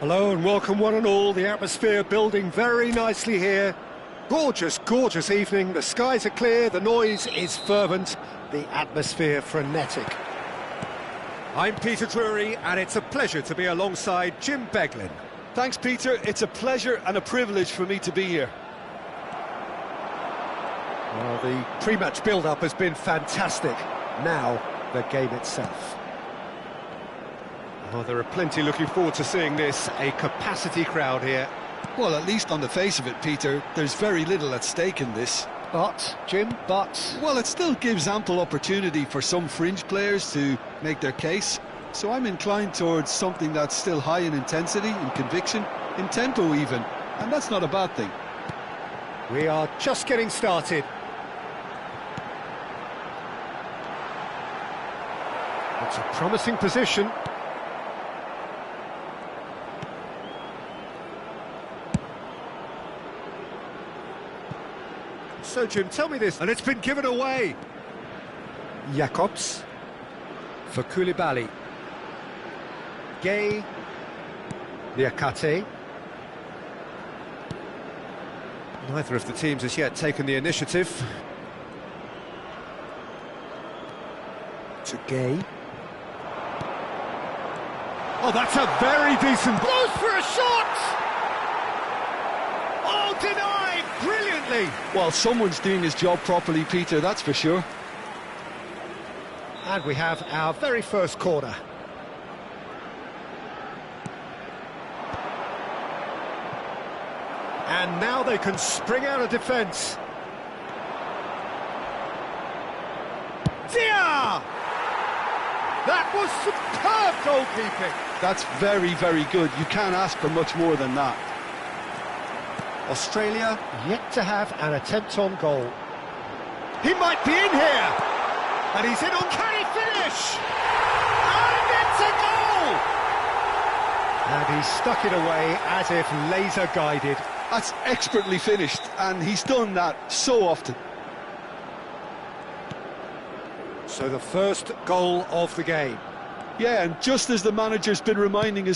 Hello and welcome one and all. The atmosphere building very nicely here. Gorgeous, gorgeous evening. The skies are clear, the noise is fervent, the atmosphere frenetic. I'm Peter Drury and it's a pleasure to be alongside Jim Beglin. Thanks, Peter. It's a pleasure and a privilege for me to be here. Well, the pre-match build-up has been fantastic. Now, the game itself. Oh, there are plenty looking forward to seeing this. A capacity crowd here. Well, at least on the face of it, Peter, there's very little at stake in this. But, Jim, Well, it still gives ample opportunity for some fringe players to make their case. So I'm inclined towards something that's still high in intensity, in conviction, in tempo even. And that's not a bad thing. We are just getting started. It's a promising position. So, Jim, tell me this, and it's been given away. Jacobs for Koulibaly. Gay. Niakate. Neither of the teams has yet taken the initiative. To Gay. Oh, that's a very decent... Goes for a shot! Oh, denied brilliantly! Well, someone's doing his job properly, Peter, that's for sure. And we have our very first corner. And now they can spring out of defence. Dia! That was superb goalkeeping. That's very, very good. You can't ask for much more than that. Australia yet to have an attempt on goal. He might be in here. And he's in on, can he finish? And it's a goal! And he stuck it away as if laser guided. That's expertly finished, and he's done that so often. So the first goal of the game. Yeah, and just as the manager's been reminding us.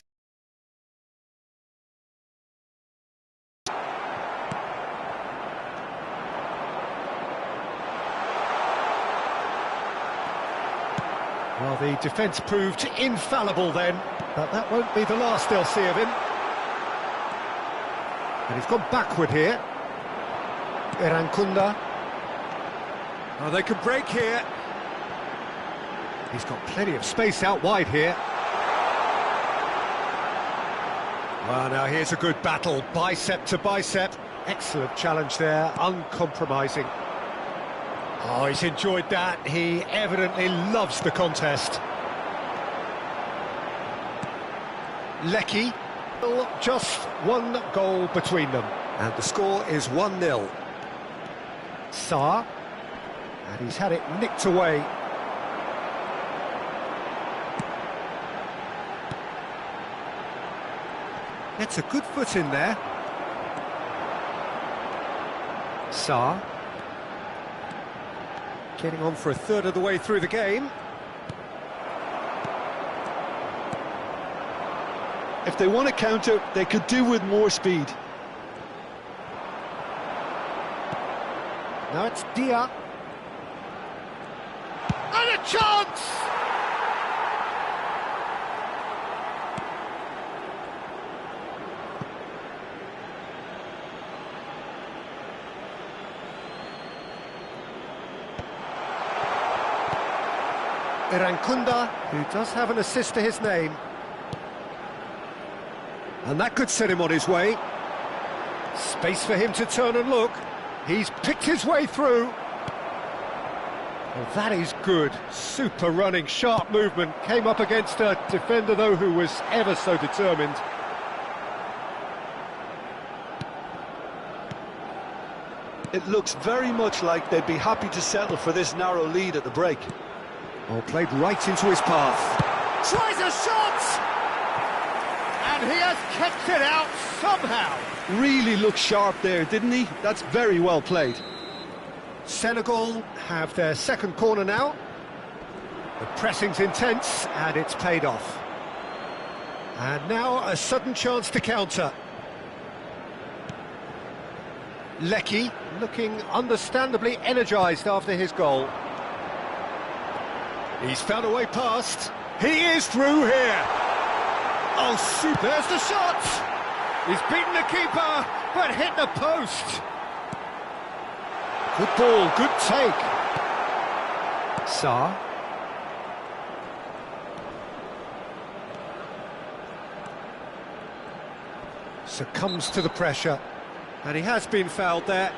Well, the defence proved infallible then, but that won't be the last they'll see of him. And he's gone backward here. Erankunda. Oh, they can break here. He's got plenty of space out wide here. Well, now here's a good battle, bicep to bicep. Excellent challenge there, uncompromising. Oh, he's enjoyed that. He evidently loves the contest. Lecky. Just one goal between them. And the score is 1-0. Sarr. And he's had it nicked away. Gets a good foot in there. Sarr. Getting on for a third of the way through the game. If they want to counter, they could do with more speed. Now it's Dia. And a chance! Erankunda, who does have an assist to his name. And that could set him on his way. Space for him to turn and look. He's picked his way through. Well, that is good. Super running, sharp movement. Came up against a defender, though, who was ever so determined. It looks very much like they'd be happy to settle for this narrow lead at the break. Oh, played right into his path. Tries a shot! And he has kept it out somehow. Really looked sharp there, didn't he? That's very well played. Senegal have their second corner now. The pressing's intense, and it's paid off. And now a sudden chance to counter. Lecky looking understandably energised after his goal. He's found a way past. He is through here. Oh, super. There's the shot. He's beaten the keeper, but hit the post. Good ball, good take. Sarr. Succumbs to the pressure. And he has been fouled there.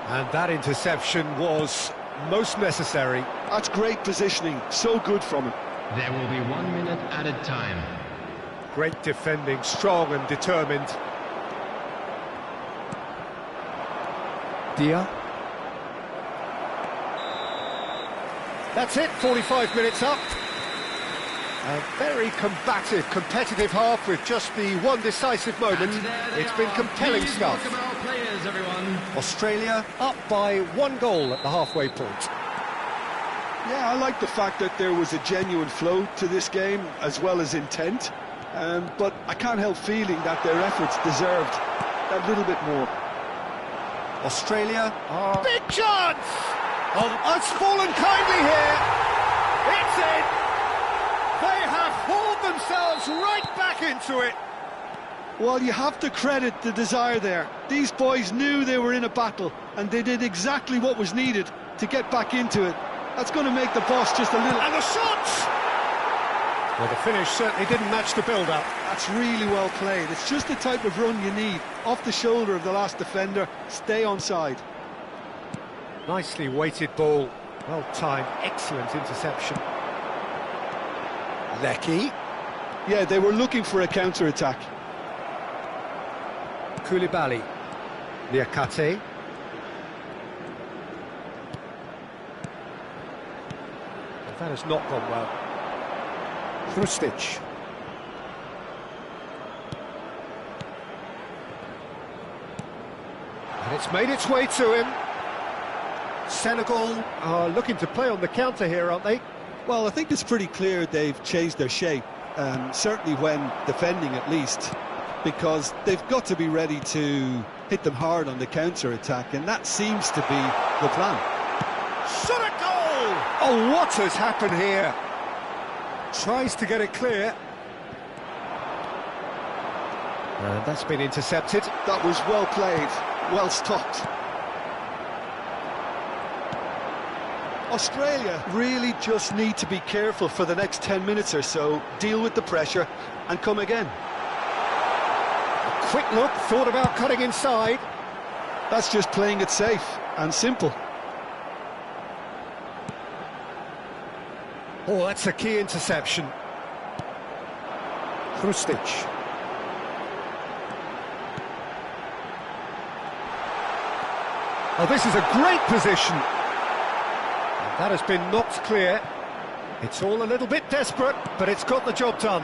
And that interception was most necessary. That's great positioning, so good from him. There will be 1 minute added time. Great defending, strong and determined. Dia. That's it, 45 minutes up. A very combative, competitive half with just the one decisive moment. It's been compelling stuff. Players, everyone. Australia up by 1 goal at the halfway point. Yeah, I like the fact that there was a genuine flow to this game, as well as intent. But I can't help feeling that their efforts deserved that little bit more. Australia are... Big chance! Oh, it's fallen kindly here. It's in. They have hauled themselves right back into it. Well, you have to credit the desire there. These boys knew they were in a battle, and they did exactly what was needed to get back into it. That's going to make the boss just a little... And the shots! Well, the finish certainly didn't match the build-up. That's really well played. It's just the type of run you need. Off the shoulder of the last defender, stay onside. Nicely weighted ball, well timed, excellent interception. Lecky. Yeah, they were looking for a counter-attack. Koulibaly. Niakate. That has not gone well. Krustic. And it's made its way to him. Senegal are looking to play on the counter here, aren't they? Well, I think it's pretty clear they've changed their shape, certainly when defending at least, because they've got to be ready to hit them hard on the counter-attack, and that seems to be the plan. Shot a goal! Oh, what has happened here? Tries to get it clear. And that's been intercepted. That was well played, well stopped. Australia really just need to be careful for the next 10 minutes or so, deal with the pressure and come again. A quick look, thought about cutting inside. That's just playing it safe and simple. Oh, that's a key interception. Krustic. Oh, this is a great position. That has been knocked clear. It's all a little bit desperate, but it's got the job done.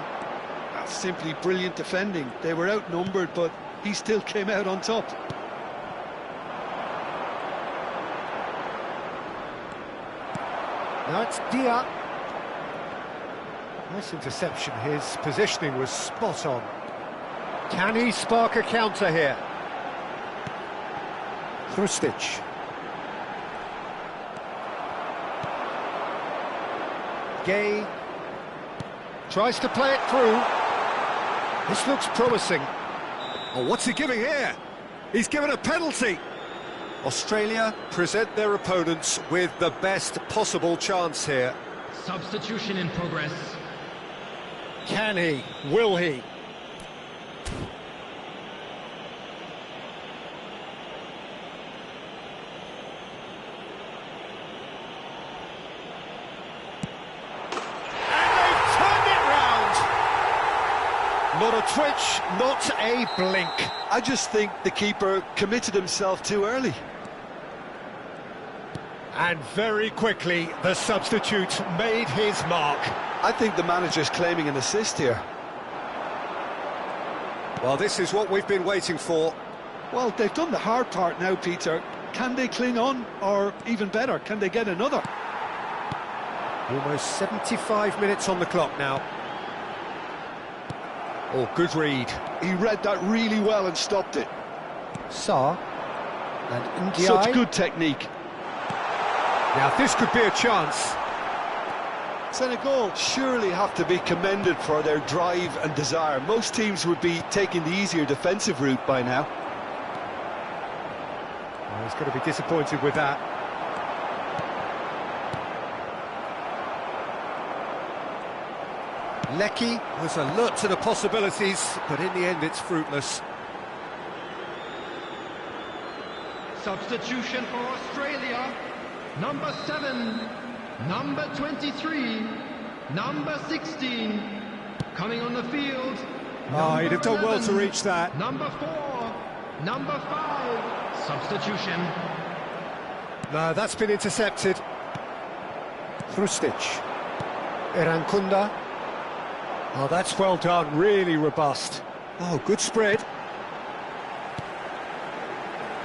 That's simply brilliant defending. They were outnumbered, but he still came out on top. Now it's Dia. Nice interception. His positioning was spot on. Can he spark a counter here? Krustic. Gay tries to play it through. This looks promising. Oh, what's he giving here? He's given a penalty. Australia present their opponents with the best possible chance here. Substitution in progress. Can he? Will he? Not a twitch, not a blink. I just think the keeper committed himself too early. And very quickly, the substitute made his mark. I think the manager's claiming an assist here. Well, this is what we've been waiting for. Well, they've done the hard part now, Peter. Can they cling on, or even better, can they get another? Almost 75 minutes on the clock now. Oh, good read. He read that really well and stopped it. Sarr and Ndiaye. Such good technique. Now this could be a chance. Senegal surely have to be commended for their drive and desire. Most teams would be taking the easier defensive route by now. Oh, he's going to be disappointed with that. Lecky was alert to the possibilities, but in the end it's fruitless. Substitution for Australia. Number 7, number 23, number 16. Coming on the field. Oh, he'd have done well to 11, reach that. Number 4, number 5. Substitution. No, that's been intercepted. Hrustic. Irankunda. Oh, that's well done, really robust. Oh, good spread.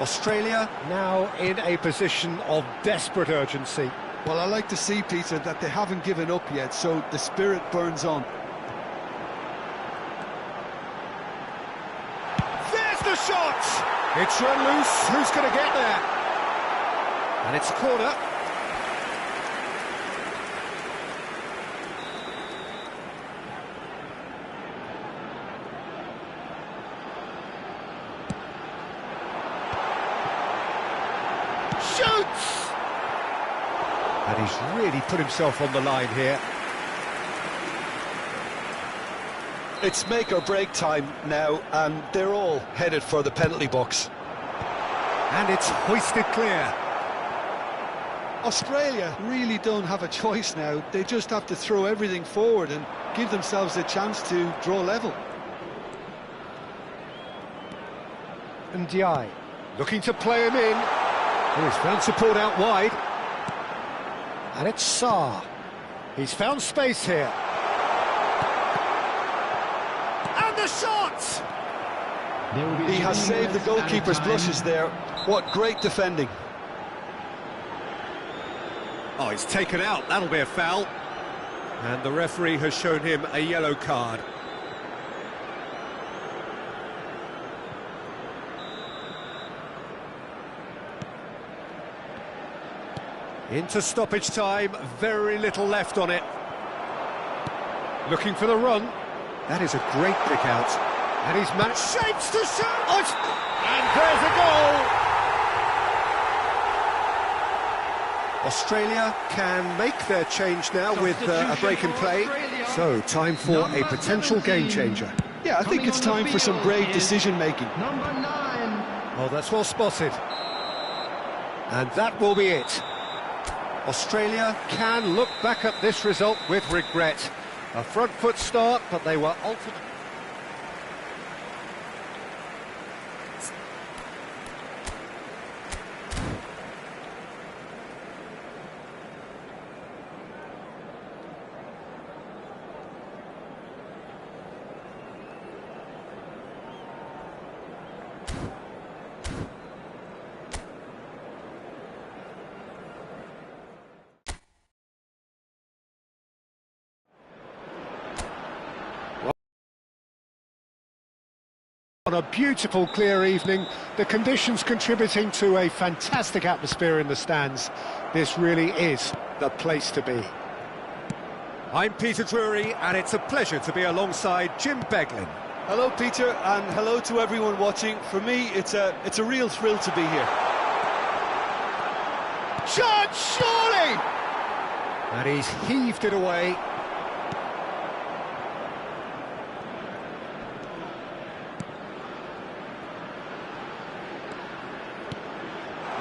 Australia now in a position of desperate urgency. Well, I like to see, Peter, that they haven't given up yet, so the spirit burns on. There's the shot! It's run loose, who's going to get there? And it's a corner. Shoots! And he's really put himself on the line here. It's make or break time now, and they're all headed for the penalty box. And it's hoisted clear. Australia really don't have a choice now. They just have to throw everything forward and give themselves a chance to draw level. Ndiaye looking to play him in. Oh, he's found support out wide. And it's Sarr. He's found space here. And the shot! He has saved the goalkeeper's blushes there. What great defending. Oh, he's taken out. That'll be a foul. And the referee has shown him a yellow card. Into stoppage time, very little left on it. Looking for the run. That is a great pick out. And he's managed shapes to shoot. Oh, and there's a goal. Australia can make their change now with a break in play. So, time for a potential game changer. Yeah, I think it's time for some great decision-making. Number 9. Oh, that's well spotted. And that will be it. Australia can look back at this result with regret. A front foot start, but they were ultimately... On a beautiful, clear evening, the conditions contributing to a fantastic atmosphere in the stands. This really is the place to be. I'm Peter Drury, and it's a pleasure to be alongside Jim Beglin. Hello, Peter, and hello to everyone watching. For me, it's a real thrill to be here. Shot, surely! And he's heaved it away.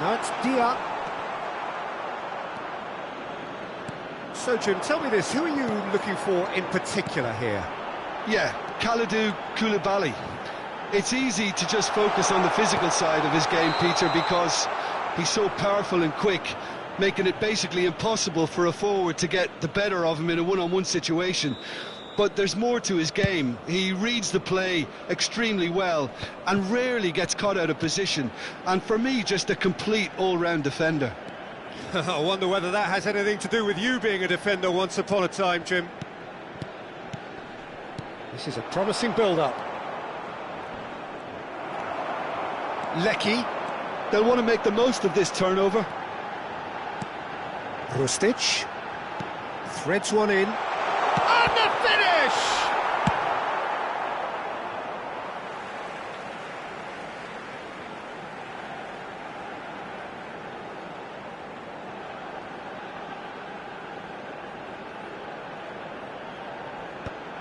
Now it's Dia. So, Jim, tell me this, who are you looking for in particular here? Yeah, Kalidou Koulibaly. It's easy to just focus on the physical side of his game, Peter, because he's so powerful and quick, making it basically impossible for a forward to get the better of him in a one-on-one situation. but there's more to his game. He reads the play extremely well and rarely gets caught out of position. And for me, just a complete all-round defender. I wonder whether that has anything to do with you being a defender once upon a time, Jim. This is a promising build-up. Lecky. They'll want to make the most of this turnover. Rustic. Threads one in. And the finish!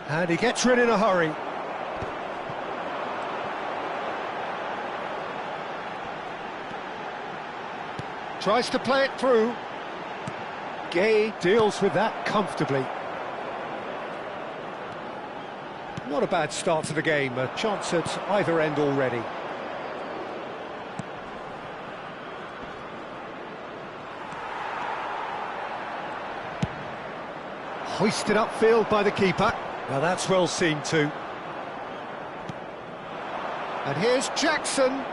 And he gets rid in a hurry. Tries to play it through. Gay deals with that comfortably. Not a bad start to the game, a chance at either end already. Hoisted upfield by the keeper. Now that's well seen too. And here's Jackson.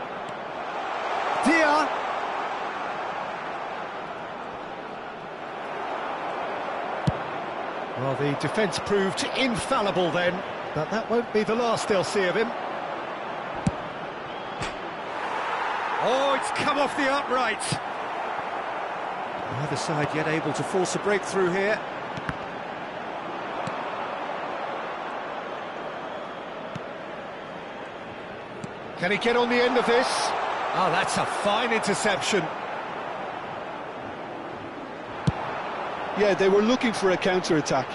Dia. Well, the defence proved infallible then, but that won't be the last they'll see of him. Oh, it's come off the upright. Neither side yet able to force a breakthrough here. Can he get on the end of this? Oh, that's a fine interception. Yeah, they were looking for a counter-attack.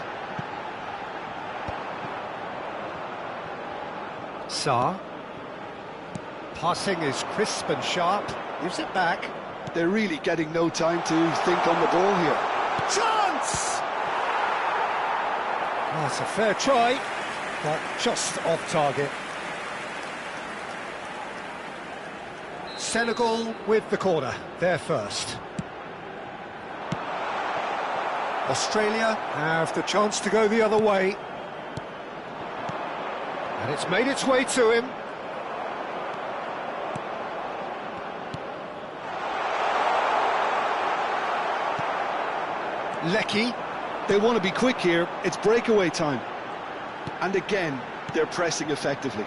Sarr. Passing is crisp and sharp. Gives it back. They're really getting no time to think on the ball here. Chance! Oh, it's a fair try, but just off target. Senegal with the corner. They're first. Australia have the chance to go the other way. And it's made its way to him. Lecky. They want to be quick here. It's breakaway time. And again, they're pressing effectively.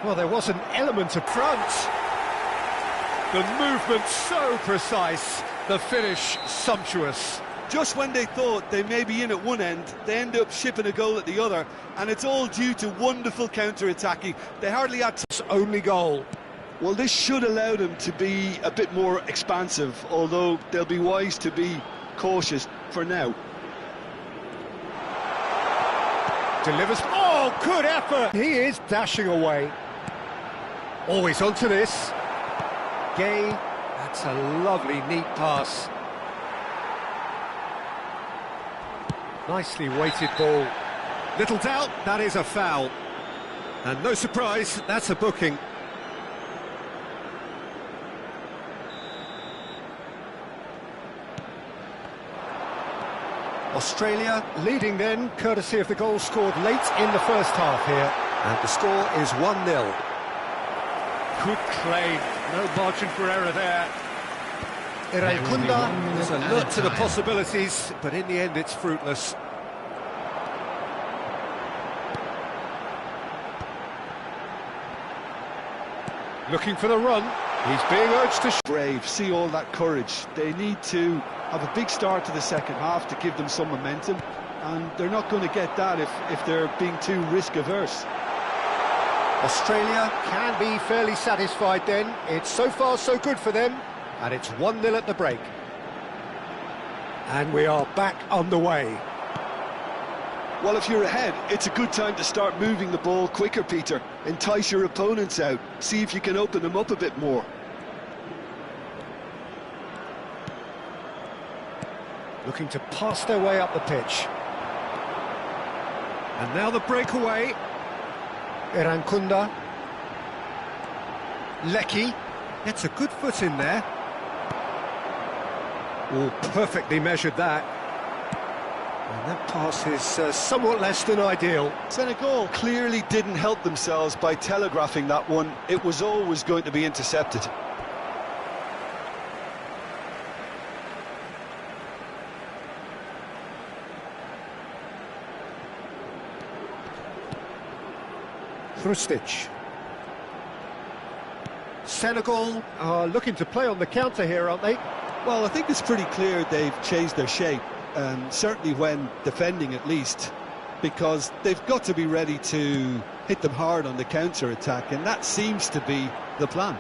Well, there was an element of front. The movement so precise, the finish sumptuous. Just when they thought they may be in at one end, they end up shipping a goal at the other, and it's all due to wonderful counter-attacking. They hardly had It's only goal. Well, this should allow them to be a bit more expansive, although they'll be wise to be cautious for now. Delivers. Oh, good effort! He is dashing away. Always onto this. Gay. That's a lovely, neat pass. Nicely weighted ball. Little doubt, that is a foul. And no surprise, that's a booking. Australia leading then, courtesy of the goal scored late in the first half here. And the score is 1-0. Good claim, no margin for error there. Irankunda is alert to the possibilities, but in the end it's fruitless. Looking for the run, he's being urged to... Brave, see all that courage. They need to have a big start to the second half to give them some momentum, and they're not going to get that if they're being too risk-averse. Australia can be fairly satisfied then. It's so far so good for them, and it's 1-0 at the break. And we are back underway. Well, if you're ahead, it's a good time to start moving the ball quicker, Peter. Entice your opponents out, see if you can open them up a bit more. Looking to pass their way up the pitch. And now the breakaway. Irankunda. Lecky gets a good foot in there. Oh, perfectly measured that. And that pass is somewhat less than ideal. Senegal clearly didn't help themselves by telegraphing that one. It was always going to be intercepted. Hrustic. Senegal are looking to play on the counter here, aren't they? Well, I think it's pretty clear they've changed their shape, certainly when defending at least, because they've got to be ready to hit them hard on the counter-attack, and that seems to be the plan.